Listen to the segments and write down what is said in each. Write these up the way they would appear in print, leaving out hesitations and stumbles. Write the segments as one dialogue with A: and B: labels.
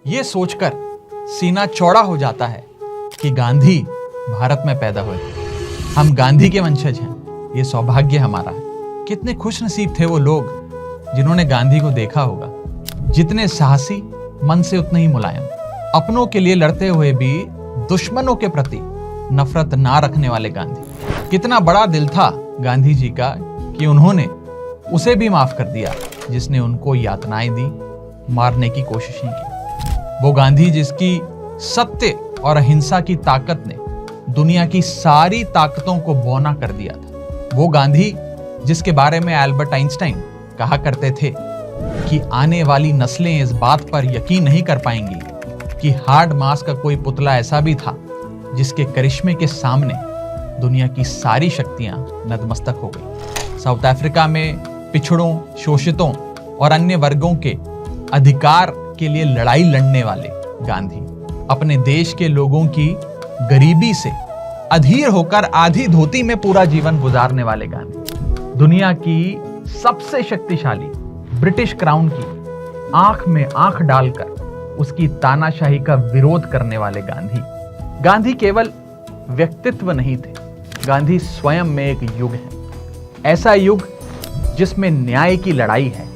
A: ये सोचकर सीना चौड़ा हो जाता है कि गांधी भारत में पैदा हुए। हम गांधी के वंशज हैं, ये सौभाग्य हमारा है। कितने खुश नसीब थे वो लोग जिन्होंने गांधी को देखा होगा। जितने साहसी, मन से उतने ही मुलायम, अपनों के लिए लड़ते हुए भी दुश्मनों के प्रति नफरत ना रखने वाले गांधी। कितना बड़ा दिल था गांधी जी का कि उन्होंने उसे भी माफ कर दिया जिसने उनको यातनाएं दी, मारने की कोशिशें की। वो गांधी जिसकी सत्य और अहिंसा की ताकत ने दुनिया की सारी ताकतों को बौना कर दिया था। वो गांधी जिसके बारे में एल्बर्ट आइंस्टाइन कहा करते थे कि आने वाली नस्लें इस बात पर यकीन नहीं कर पाएंगी कि हार्ड मास का कोई पुतला ऐसा भी था जिसके करिश्मे के सामने दुनिया की सारी शक्तियां नतमस्तक हो गई। साउथ अफ्रीका में पिछड़ों, शोषितों और अन्य वर्गों के अधिकार के लिए लड़ाई लड़ने वाले गांधी, अपने देश के लोगों की गरीबी से अधीर होकर आधी धोती में पूरा जीवन गुजारने वाले गांधी, दुनिया की सबसे शक्तिशाली ब्रिटिश क्राउन की आंख में आंख डालकर उसकी तानाशाही का विरोध करने वाले गांधी। गांधी केवल व्यक्तित्व नहीं थे, गांधी स्वयं में एक युग है। ऐसा युग जिसमें न्याय की लड़ाई है,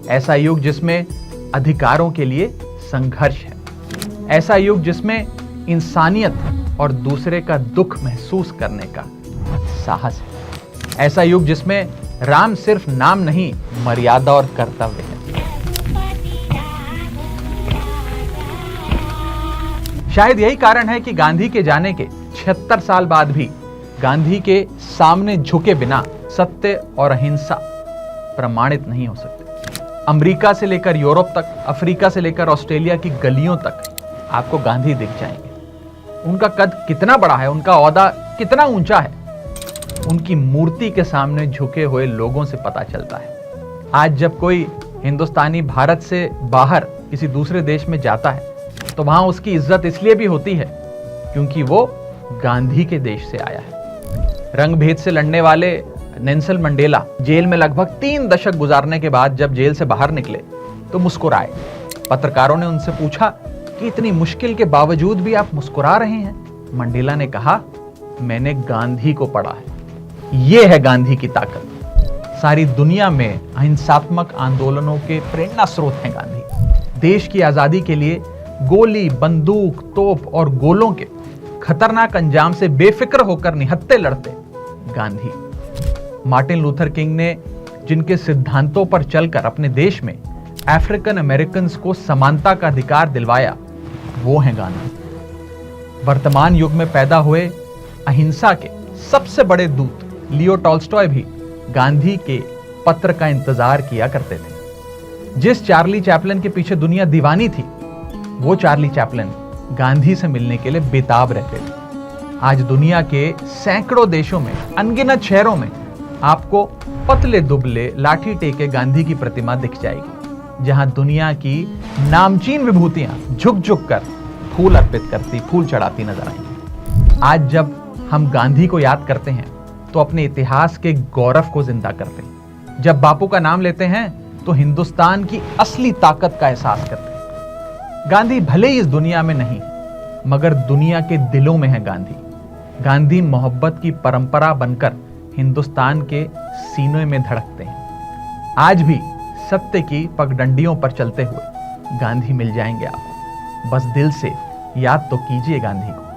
A: ऐसा युग जिसमें अधिकारों के लिए संघर्ष है, ऐसा युग जिसमें इंसानियत और दूसरे का दुख महसूस करने का साहस है, ऐसा युग जिसमें राम सिर्फ नाम नहीं, मर्यादा और कर्तव्य है। शायद यही कारण है कि गांधी के जाने के 76 साल बाद भी गांधी के सामने झुके बिना सत्य और अहिंसा प्रमाणित नहीं हो सकते। अमेरिका से लेकर यूरोप तक, अफ्रीका से लेकर ऑस्ट्रेलिया की गलियों तक आपको गांधी दिख जाएंगे। उनका कद कितना बड़ा है, उनका ओहदा कितना ऊंचा है, उनकी मूर्ति के सामने झुके हुए लोगों से पता चलता है। आज जब कोई हिंदुस्तानी भारत से बाहर किसी दूसरे देश में जाता है तो वहां उसकी इज्जत इसलिए भी होती है क्योंकि वो गांधी के देश से आया है। रंग भेद से लड़ने वाले नेल्सन मंडेला जेल में लगभग 3 दशक गुजारने के बाद जब जेल से बाहर निकले तो मुस्कुराए। पत्रकारों ने उनसे पूछा कि इतनी मुश्किल के बावजूद भी आप मुस्कुरा रहे हैं। मंडेला ने कहा, मैंने गांधी को पढ़ा है। यह है गांधी की ताकत। सारी दुनिया में अहिंसात्मक आंदोलनों के प्रेरणा स्रोत हैं गांधी। देश की आजादी के लिए गोली, बंदूक, तोप और गोलों के खतरनाक अंजाम से बेफिक्र होकर निहत्थे लड़ते गांधी। मार्टिन लूथर किंग ने जिनके सिद्धांतों पर चलकर अपने देश में अफ्रीकन अमेरिकन्स को समानता का अधिकार दिलवाया, वो हैं गांधी। वर्तमान युग में पैदा हुए अहिंसा के सबसे बड़े दूत लियो टॉल्स्टॉय भी गांधी के पत्र का इंतजार किया करते थे। जिस चार्ली चैपलिन के पीछे दुनिया दीवानी थी, वो चार्ली चैपलिन गांधी से मिलने के लिए बेताब रहते थे। आज दुनिया के सैकड़ों देशों में, अनगिनत शहरों में आपको पतले दुबले लाठी टेके गांधी की प्रतिमा दिख जाएगी, जहां दुनिया की नामचीन विभूतियां झुक झुक कर फूल अर्पित करती, फूल चढ़ाती नजर आएंगी। आज जब हम गांधी को याद करते हैं तो अपने इतिहास के गौरव को जिंदा करते हैं। जब बापू का नाम लेते हैं तो हिंदुस्तान की असली ताकत का एहसास करते हैं। गांधी भले ही इस दुनिया में नहीं, मगर दुनिया के दिलों में है गांधी। गांधी मोहब्बत की परंपरा बनकर हिंदुस्तान के सीनों में धड़कते हैं। आज भी सत्य की पगडंडियों पर चलते हुए गांधी मिल जाएंगे आपको। बस दिल से याद तो कीजिए गांधी को।